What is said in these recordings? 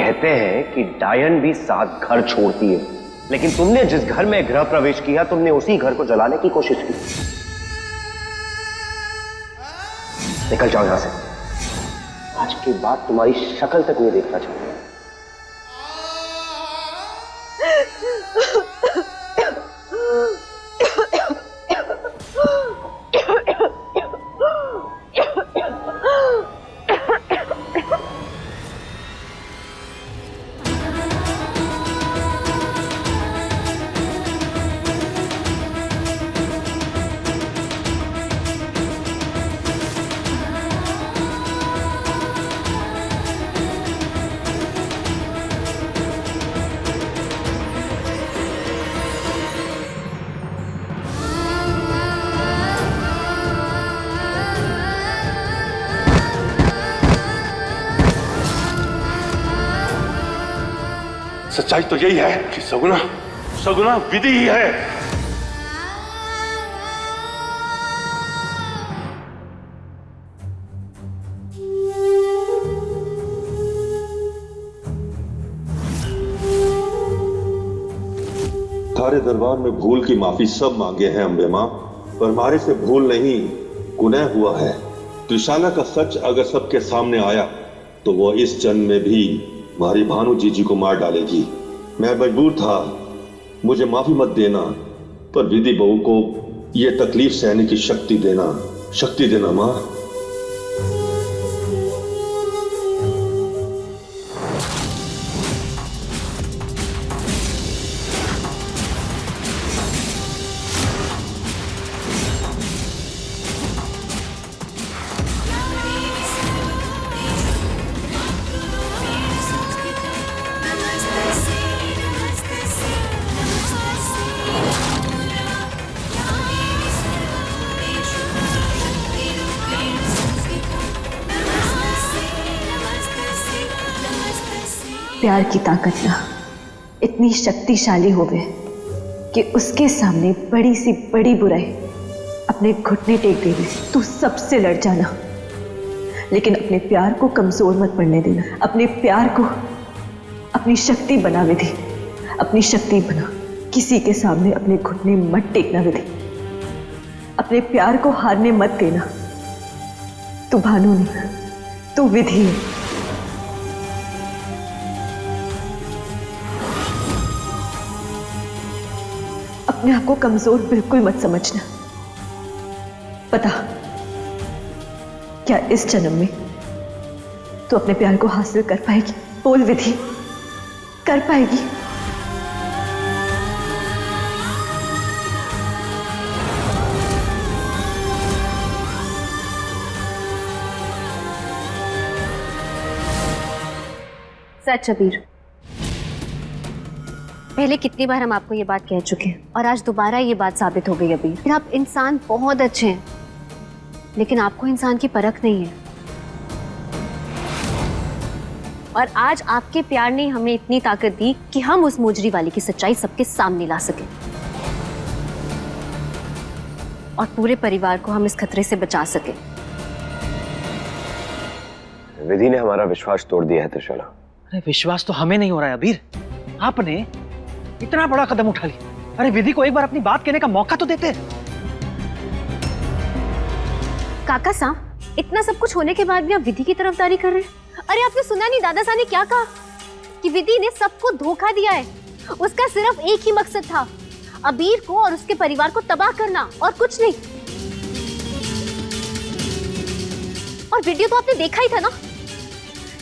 कहते हैं कि डायन भी 7 घर छोड़ती है, लेकिन तुमने जिस घर में गृह प्रवेश किया तुमने उसी घर को जलाने की कोशिश की। निकल जाओ यहां से। आज के बाद तुम्हारी शक्ल तक नहीं देखना चाहूंगा। सच्चाई तो यही है कि सगुना सगुना विधि ही है। थारे दरबार में भूल की माफी सब मांगे हैं अम्बे मां, पर हमारे से भूल नहीं गुनाह हुआ है। त्रिशाला का सच अगर सबके सामने आया तो वो इस जन्म में भी हमारी भानु जीजी को मार डालेगी। मैं मजबूर था, मुझे माफी मत देना, पर विधि बहू को यह तकलीफ सहने की शक्ति देना मां। प्यार की ताकत ना इतनी शक्तिशाली हो गए कि उसके सामने बड़ी सी बड़ी बुराई अपने घुटने टेक दे दे। तू सबसे लड़ जाना, लेकिन अपने प्यार को कमजोर मत पड़ने देना। अपने प्यार को अपनी शक्ति बना विधि, अपनी शक्ति बना। किसी के सामने अपने घुटने मत टेकना विधि, अपने प्यार को हारने मत देना। तू भानु नहीं, तू विधि है। अपने आप को कमजोर बिल्कुल मत समझना। पता क्या इस जन्म में तू अपने प्यार को हासिल कर पाएगी? बोल विधि, कर पाएगी? सच अबीर, पहले कितनी बार हम आपको ये बात कह चुके हैं और आज दोबारा ये बात साबित हो गई अबीर। फिर आप इंसान बहुत अच्छे हैं, लेकिन आपको इंसान की परख नहीं है। और आज आपके प्यार ने हमें इतनी ताकत दी कि हम उस मोजरी वाली की सच्चाई सबके सामने ला सके और पूरे परिवार को हम इस खतरे से बचा सके। विधि ने हमारा विश्वास तोड़ दिया है त्रिशाला। अरे विश्वास तो हमें नहीं हो रहा है अबीर, आपने इतना बड़ा कदम उठा लिया। अरे विधि को एक बार अपनी बात कहने का मौका तो देते। काका साहब, इतना सब कुछ होने के बाद भी आप विधि की तरफदारी कर रहे हैं? अरे आपने सुना नहीं दादा साहब ने क्या कहा कि विधि ने सबको धोखा दिया है। उसका सिर्फ एक ही मकसद था, अबीर को और उसके परिवार को तबाह करना, और कुछ नहीं। और वीडियो तो आपने देखा ही था ना,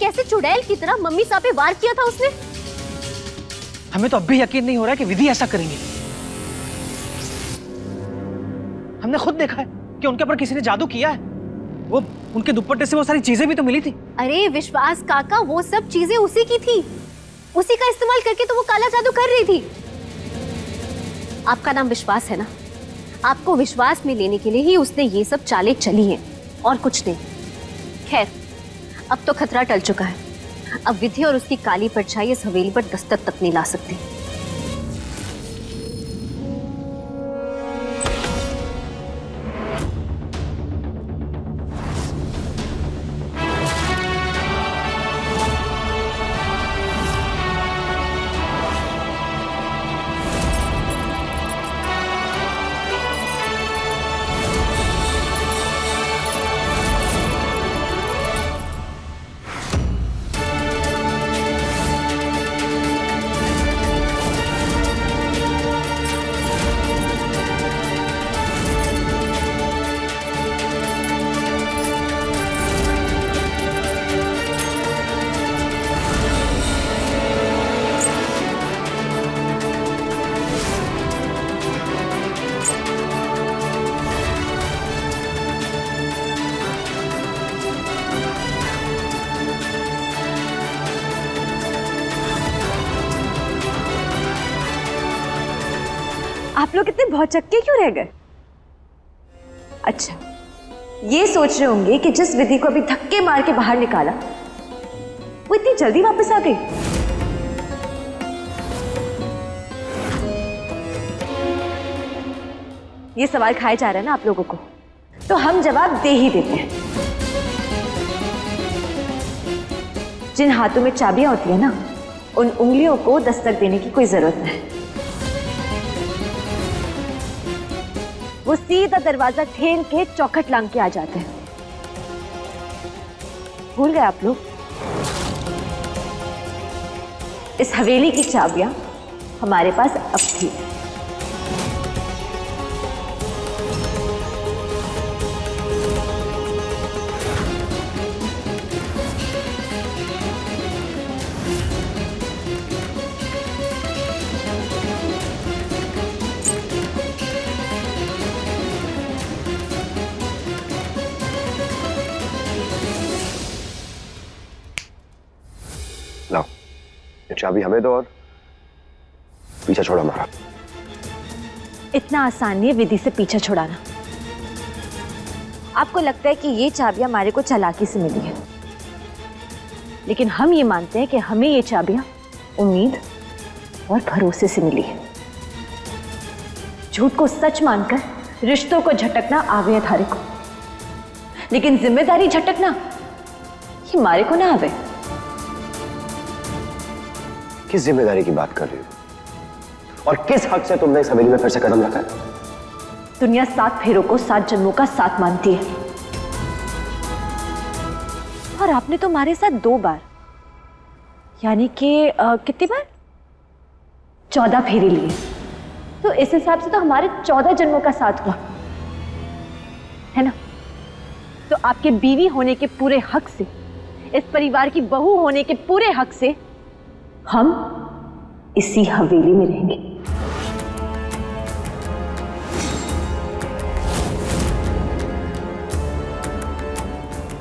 कैसे चुड़ैल की तरह मम्मी साहब पे वार किया था उसने। हमें तो अब भी यकीन नहीं हो रहा है कि विधि ऐसा करेंगे। हमने खुद देखा है कि उनके ऊपर किसी ने जादू किया है। वो उनके दुपट्टे से वो सारी चीजें भी तो मिली थी। अरे विश्वास काका, वो सब चीजें उसी की थी, उसी का इस्तेमाल करके तो वो काला जादू कर रही थी। आपका नाम विश्वास है ना, आपको विश्वास में लेने के लिए ही उसने ये सब चालें चली हैं और कुछ नहीं। खैर, अब तो खतरा टल चुका है। अब विधि और उसकी काली परछाई इस हवेली पर दस्तक तक नहीं ला सकती। आप लोग इतने भौचक्के क्यों रह गए? अच्छा, ये सोच रहे होंगे कि जिस विधि को अभी धक्के मार के बाहर निकाला वो इतनी जल्दी वापस आ गई। ये सवाल खाए जा रहा है ना आप लोगों को, तो हम जवाब दे ही देते हैं। जिन हाथों में चाबियां होती है ना, उन उंगलियों को दस्तक देने की कोई जरूरत नहीं। वो सीधा दरवाजा ठेल के चौखट लांग के आ जाते हैं। भूल गए आप लोग? इस हवेली की चाबियां हमारे पास अब थी। लाओ, ये चाबी हमें दो और पीछा छोड़ा हमारा। इतना आसान नहीं है विधि से पीछा छुड़ाना। आपको लगता है कि ये चाबियां हमारे को चालाकी से मिली है, लेकिन हम ये मानते हैं कि हमें ये चाबियां उम्मीद और भरोसे से मिली है। झूठ को सच मानकर रिश्तों को झटकना आवे थारे को, लेकिन जिम्मेदारी झटकना ये मारे को ना आवे। किस जिम्मेदारी की बात कर रही हो और किस हक से तुमने इस हवेली में फिर से कदम रखा है? दुनिया 7 फेरों को 7 जन्मों का साथ मानती है, और आपने तो हमारे साथ 2 बार, यानी कि कितनी बार? 14 फेरे लिए। तो इस हिसाब से तो हमारे 14 जन्मों का साथ हुआ है ना। तो आपके बीवी होने के पूरे हक से, इस परिवार की बहू होने के पूरे हक से हम इसी हवेली में रहेंगे।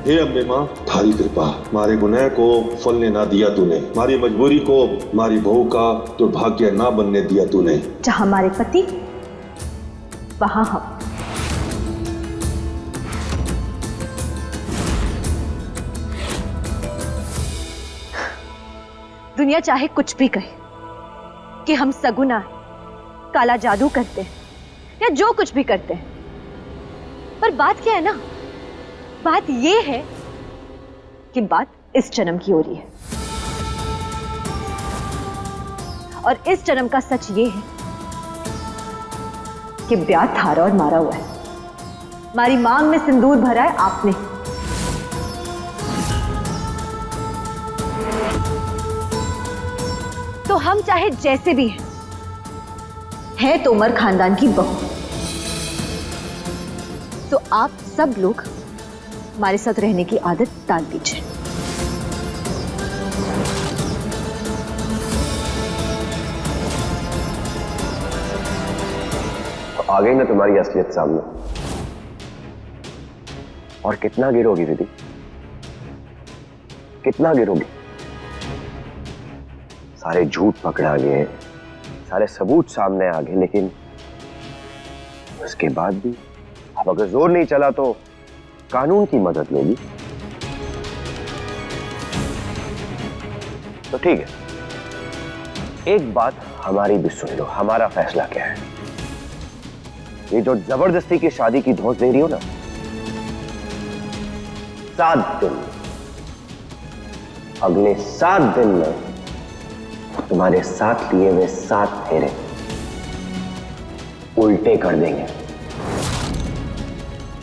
हे अम्बे माँ, थारी कृपा, मारे गुनाह को फलने ना दिया तूने, मारी मजबूरी को मारी बहू का दुर्भाग्य ना बनने दिया तूने। जहां हमारे पति वहां हम। दुनिया चाहे कुछ भी कहे कि हम सगुना है, काला जादू करते हैं या जो कुछ भी करते हैं, पर बात क्या है ना, बात यह है कि बात इस जन्म की हो रही है। और इस जन्म का सच ये है कि ब्याह थारा और मारा हुआ है। हमारी मांग में सिंदूर भरा है आपने। तो हम चाहे जैसे भी हैं तोमर खानदान की बहू, तो आप सब लोग हमारे साथ रहने की आदत डाल दीजिए। तो आ गई ना तुम्हारी असलियत सामने। और कितना गिरोगी विधि, कितना गिरोगी? सारे झूठ पकड़ा गए, सारे सबूत सामने आ गए, लेकिन उसके बाद भी अब अगर जोर नहीं चला तो कानून की मदद लोगी। तो ठीक है, एक बात हमारी भी सुन लो। हमारा फैसला क्या है? ये जो जबरदस्ती की शादी की धौंस दे रही हो ना, 7 दिन, अगले 7 दिन में तुम्हारे साथ लिए हुए 7 फेरे उल्टे कर देंगे।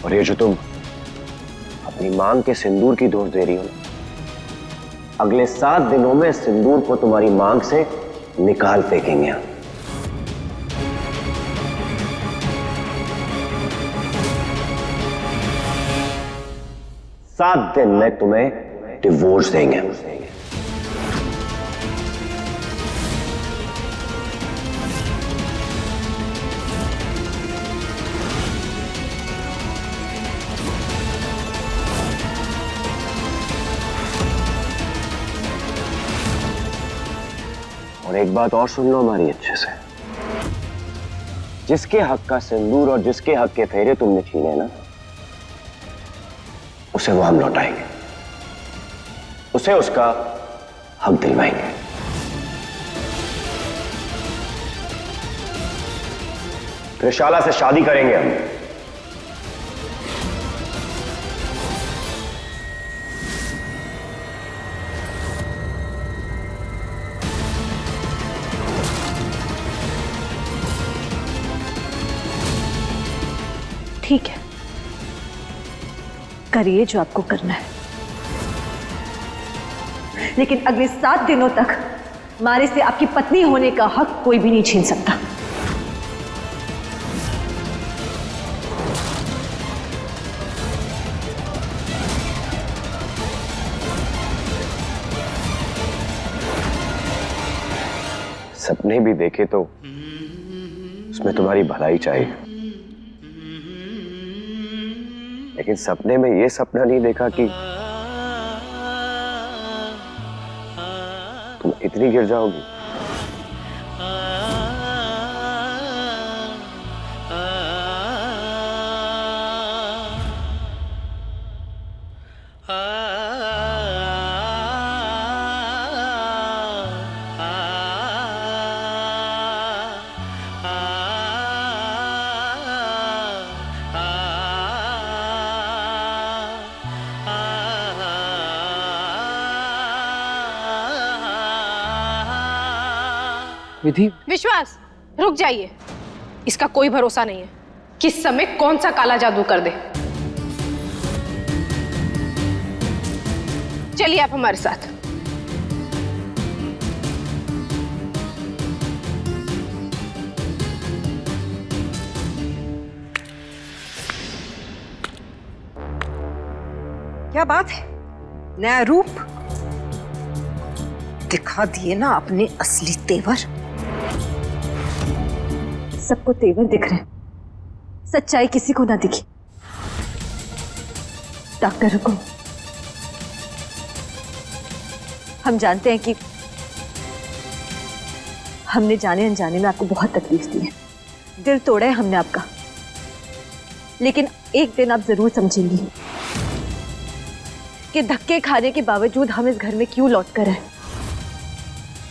और ये जो तुम अपनी मांग के सिंदूर की धौंस दे रही हो ना, अगले 7 दिनों में सिंदूर को तुम्हारी मांग से निकाल फेंकेंगे हम। सात दिन में तुम्हें डिवोर्स देंगे। और एक बात और सुन लो हमारी अच्छे से, जिसके हक का सिंदूर और जिसके हक के फेरे तुमने छीने ना, उसे वो हम लौटाएंगे, उसे उसका हक दिलवाएंगे। त्रिशाला से शादी करेंगे हम। ठीक है, करिए जो आपको करना है, लेकिन अगले 7 दिनों तक मारे से आपकी पत्नी होने का हक कोई भी नहीं छीन सकता। सपने भी देखे तो उसमें तुम्हारी भलाई चाहिए, लेकिन सपने में ये सपना नहीं देखा कि तुम इतनी गिर जाओगी। विधि, विश्वास, रुक जाइए। इसका कोई भरोसा नहीं है किस समय कौन सा काला जादू कर दे। चलिए आप हमारे साथ। क्या बात है, नया रूप दिखा दिए ना अपने असली तेवर। सबको तेवर दिख रहे हैं, सच्चाई किसी को ना दिखी। डॉक्टर रुको, हम जानते हैं कि हमने जाने अनजाने में आपको बहुत तकलीफ दी है, दिल तोड़ा है हमने आपका, लेकिन एक दिन आप जरूर समझेंगी कि धक्के खाने के बावजूद हम इस घर में क्यों लौट कर आए।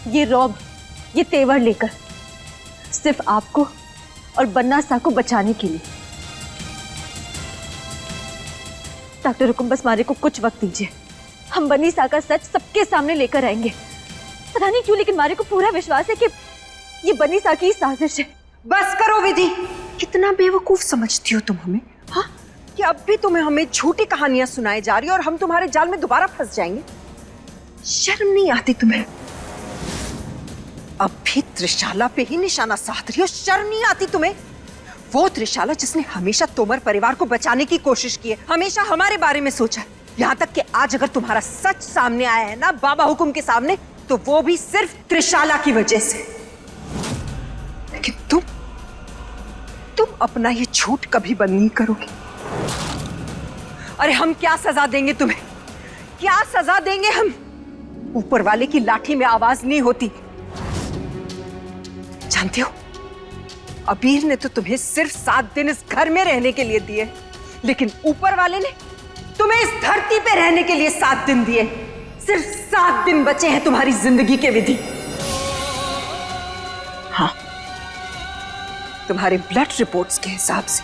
ये रौब, ये तेवर लेकर, सिर्फ आपको और बन्ना सा को बचाने के लिए। डॉक्टर हुकुम, बस मारे को कुछ वक्त दीजिए, हम बन्नी सा का सच सबके सामने लेकर आएंगे। पता नहीं क्यों, लेकिन मारे को पूरा विश्वास है कि ये बन्नी सा की साजिश है। बस करो विधि, कितना बेवकूफ समझती हो तुम हमें, हाँ? कि अब भी तुम्हें हमें झूठी कहानियां सुनाई जा रही है और हम तुम्हारे जाल में दोबारा फंस जाएंगे। शर्म नहीं आती तुम्हें? अब भी त्रिशाला पे ही निशाना साध रही हो, शर्म नहीं आती तुम्हें? वो त्रिशाला जिसने हमेशा तोमर परिवार को बचाने की कोशिश की है, हमेशा हमारे बारे में सोचा है, यहाँ तक कि आज अगर तुम्हारा सच सामने आया है ना बाबा हुकुम के सामने, तो वो भी सिर्फ त्रिशाला की वजह से। लेकिन तुम अपना ये झूठ कभी बंद नहीं करोगे। अरे हम क्या सजा देंगे तुम्हें, क्या सजा देंगे हम? ऊपर वाले की लाठी में आवाज नहीं होती। जानते हो, अबीर ने तो तुम्हें सिर्फ 7 दिन इस घर में रहने के लिए दिए, लेकिन ऊपर वाले ने तुम्हें इस धरती पे रहने के लिए 7 दिन दिए। सिर्फ 7 दिन बचे हैं तुम्हारी जिंदगी के विधि। हाँ, तुम्हारे ब्लड रिपोर्ट्स के हिसाब से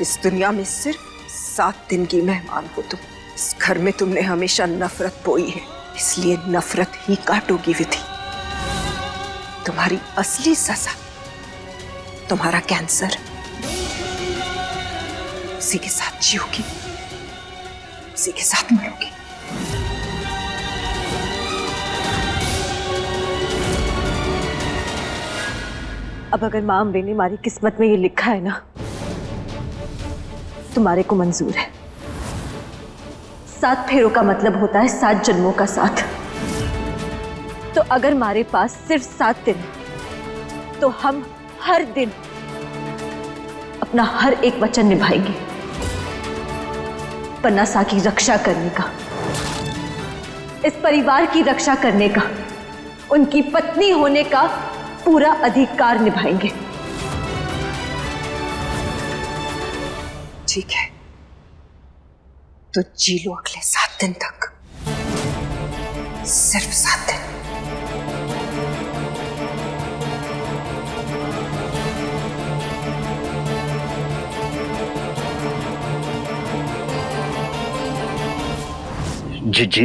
इस दुनिया में सिर्फ 7 दिन की मेहमान हो तुम। इस घर में तुमने हमेशा नफरत बोई है, इसलिए नफरत ही काटोगी विधि। तुम्हारी असली सजा तुम्हारा कैंसर। उसी के साथ जियोगी, उसी के साथ मरोगी। अब अगर मां अम्बे ने हमारी किस्मत में ये लिखा है ना, तुम्हारे को मंजूर है। 7 फेरों का मतलब होता है 7 जन्मों का साथ। तो अगर हमारे पास सिर्फ 7 दिन है, तो हम हर दिन अपना हर एक वचन निभाएंगे, बन्ना सा की रक्षा करने का, इस परिवार की रक्षा करने का, उनकी पत्नी होने का पूरा अधिकार निभाएंगे। ठीक है, तो जी लो अगले 7 दिन तक, सिर्फ 7 दिन। जी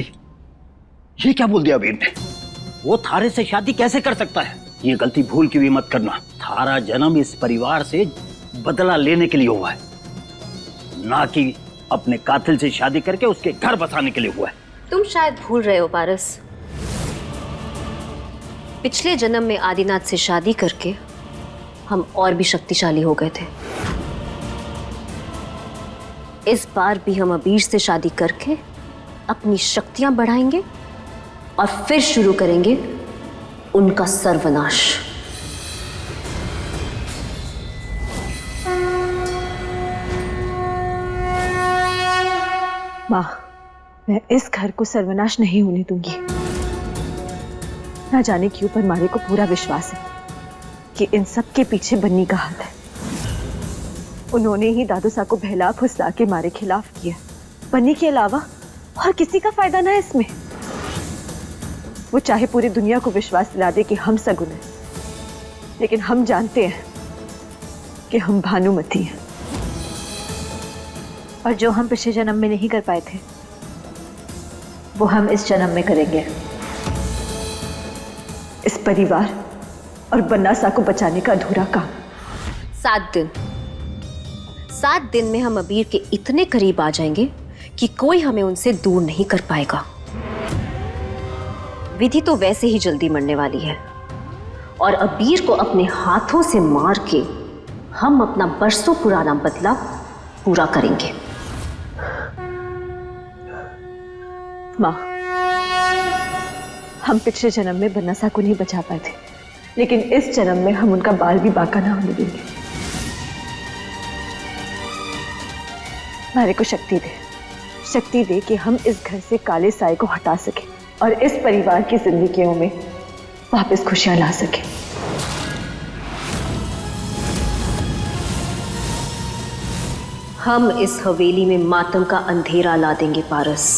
ये क्या बोल दिया अबीर ने? वो थारे से शादी कैसे कर सकता है? ये गलती भूल के भी मत करना। थारा जन्म इस परिवार से बदला लेने के लिए हुआ है, ना कि अपने कातिल से शादी करके उसके घर बसाने के लिए हुआ है। तुम शायद भूल रहे हो पारस, पिछले जन्म में आदिनाथ से शादी करके हम और भी शक्तिशाली हो गए थे। इस बार भी हम अबीर से शादी करके अपनी शक्तियां बढ़ाएंगे और फिर शुरू करेंगे उनका सर्वनाश। माँ, मैं इस घर को सर्वनाश नहीं होने दूंगी। ना जाने क्यों पर मारे को पूरा विश्वास है कि इन सब के पीछे बन्नी का हाथ है। उन्होंने ही दादू सा को बहला फुसला के मारे खिलाफ किया। बन्नी के अलावा और किसी का फायदा ना है इसमें। वो चाहे पूरी दुनिया को विश्वास दिला दे कि हम सगुन हैं, लेकिन हम जानते हैं कि हम भानुमति हैं। और जो हम पिछले जन्म में नहीं कर पाए थे वो हम इस जन्म में करेंगे। इस परिवार और बन्ना सा को बचाने का अधूरा काम। 7 दिन में हम अबीर के इतने करीब आ जाएंगे कि कोई हमें उनसे दूर नहीं कर पाएगा। विधि तो वैसे ही जल्दी मरने वाली है और अबीर को अपने हाथों से मार के हम अपना बरसों पुराना बदला पूरा करेंगे। माँ, हम पिछले जन्म में बन्ना सा को नहीं बचा पाए थे, लेकिन इस जन्म में हम उनका बाल भी बाका ना होने देंगे। मारे को शक्ति दे कि हम इस घर से काले साए को हटा सके और इस परिवार की जिंदगियों में वापस खुशियां ला सके। हम इस हवेली में मातम का अंधेरा ला देंगे पारस।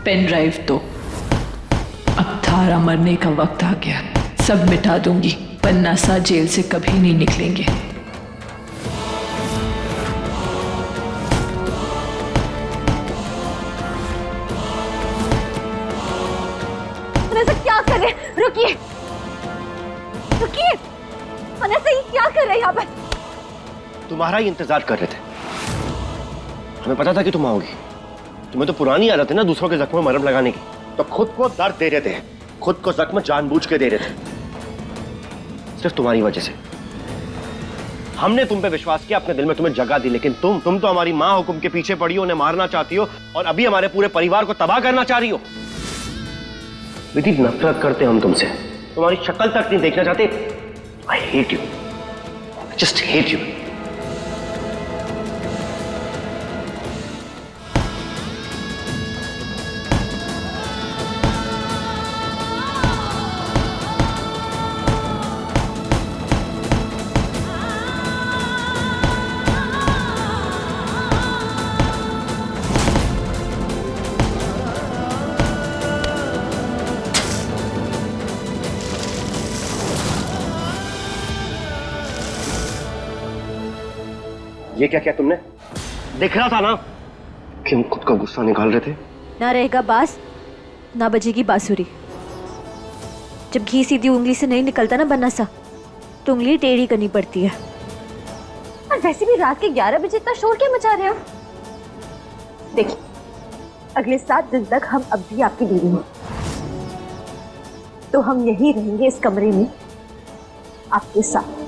पेन ड्राइव दो। अब थारा मरने का वक्त आ गया। सब मिटा दूंगी। बन्ना सा जेल से कभी नहीं निकलेंगे। क्या कर रहे? रुकिए, रुकिए। ये क्या कर रहे हैं यहाँ पर? तुम्हारा ही इंतजार कर रहे थे। हमें पता था कि तुम आओगी। तुम्हें तो पुरानी आदत है ना दूसरों के जख्म में मरहम लगाने की, तो खुद को दर्द दे रहे थे, खुद को जख्म जानबूझ के दे रहे थे, सिर्फ तुम्हारी वजह से। हमने तुम पे विश्वास किया, अपने दिल में तुम्हें जगह दी, लेकिन तुम तो हमारी माँ हुक्म के पीछे पड़ी हो, उन्हें मारना चाहती हो और अभी हमारे पूरे परिवार को तबाह करना चाह रही हो। विधि, नफरत करते हम तुमसे, तुम्हारी शक्ल तक नहीं देखना चाहते। I hate you, just hate you. ये क्या किया तुमने? दिख रहा था ना कि हम खुद का गुस्सा निकाल रहे थे। ना रहेगा बांस, ना बजेगी बांसुरी। जब घी सीधी उंगली से नहीं निकलता ना बनना सा, तो उंगली टेढ़ी करनी पड़ती है। और वैसे भी रात के 11 बजे इतना शोर क्या मचा रहे हो? देखिए, अगले 7 दिन तक हम अब भी आपकी बीवी हैं, तो हम यही रहेंगे इस कमरे में आपके साथ।